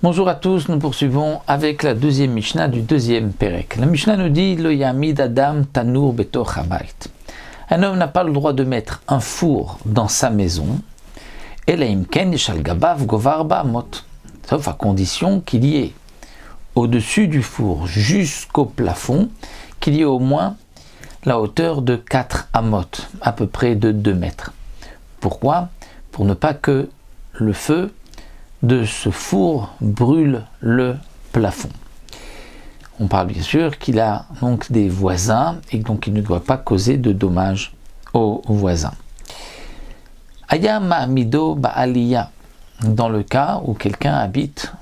Bonjour à tous, nous poursuivons avec la deuxième Mishnah du deuxième Pérek. La Mishnah nous dit Lo yamid adam tanur betoch habayit. Un homme n'a pas le droit de mettre un four dans sa maison, elaim ken yeshal gabav govar ba'amot, sauf à condition qu'il y ait au-dessus du four jusqu'au plafond, qu'il y ait au moins la hauteur de 4 amot, à peu près de 2 mètres. Pourquoi ? Pour ne pas que le feu de ce four brûle le plafond. On parle bien sûr qu'il a donc des voisins et donc il ne doit pas causer de dommages aux voisins. Aya ma'amido ba'aliya, dans le cas où quelqu'un habite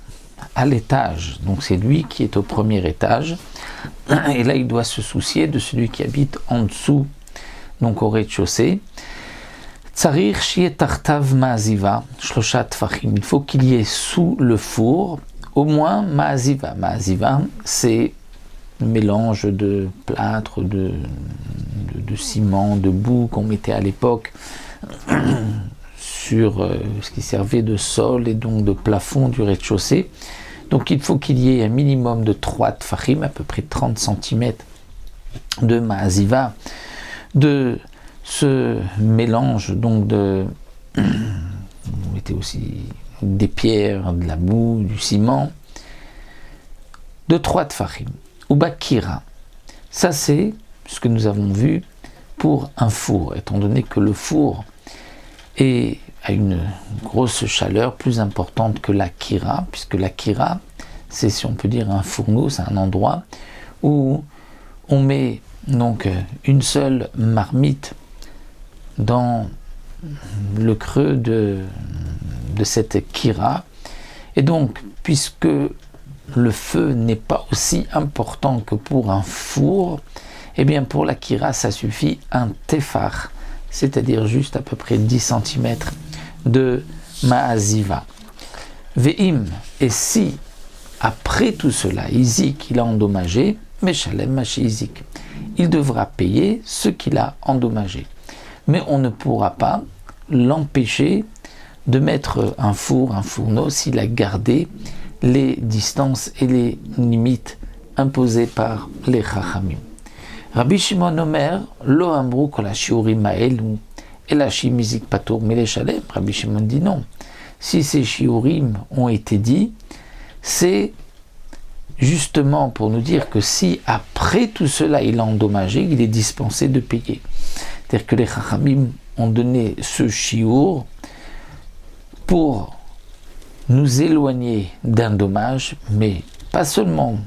à l'étage, donc c'est lui qui est au premier étage, et là il doit se soucier de celui qui habite en dessous, donc au rez-de-chaussée. Il faut qu'il y ait sous le four au moins ma'aziva. Ma'aziva, c'est le mélange de plâtre, de ciment, de boue qu'on mettait à l'époque sur ce qui servait de sol et donc de plafond du rez-de-chaussée. Donc il faut qu'il y ait un minimum de 3 tfachim, à peu près 30 cm de ma'aziva, de ce mélange donc de vous mettez aussi des pierres, de la boue, du ciment, de 3 tfachim ou bakira. Ça c'est ce que nous avons vu pour un four, étant donné que le four a une grosse chaleur plus importante que la kira, puisque la kira c'est, si on peut dire, un fourneau, c'est un endroit où on met donc une seule marmite dans le creux de cette kira, et donc puisque le feu n'est pas aussi important que pour un four, et bien pour la kira ça suffit un tefar, c'est-à-dire juste à peu près 10 cm de ma'aziva. Ve'im, et si après tout cela Izik il a endommagé, meshalem mashi Izik, il devra payer ce qu'il a endommagé. Mais on ne pourra pas l'empêcher de mettre un fourneau s'il a gardé les distances et les limites imposées par les Chachamim. Rabbi Shimon Omer, lo amru kol hashiurim ha'elu ela shemizik patur mileshalem. Rabbi Shimon dit non. Si ces shiurim ont été dits, c'est justement pour nous dire que si après tout cela il a endommagé, il est dispensé de payer. C'est-à-dire que les Chachamim ont donné ce shiur pour nous éloigner d'un dommage, mais pas seulement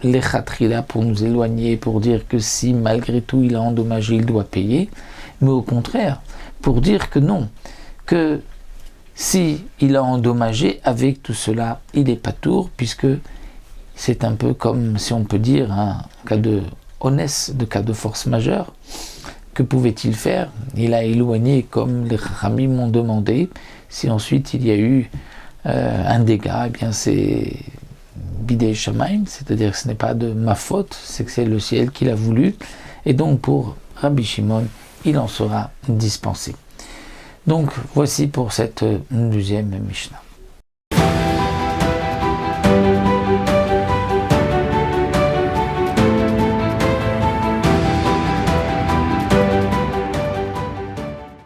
les Chatrila pour nous éloigner, pour dire que si malgré tout il a endommagé, il doit payer, mais au contraire, pour dire que non, que si il a endommagé, avec tout cela, il est patour, puisque c'est un peu comme, si on peut dire, un cas de onès, de cas de force majeure. Que pouvait-il faire ? Il a éloigné comme les Chachamim m'ont demandé. Si ensuite il y a eu un dégât, eh bien c'est bidei shamaim, c'est-à-dire que ce n'est pas de ma faute, c'est que c'est le ciel qui l'a voulu. Et donc pour Rabbi Shimon, il en sera dispensé. Donc voici pour cette deuxième Mishnah.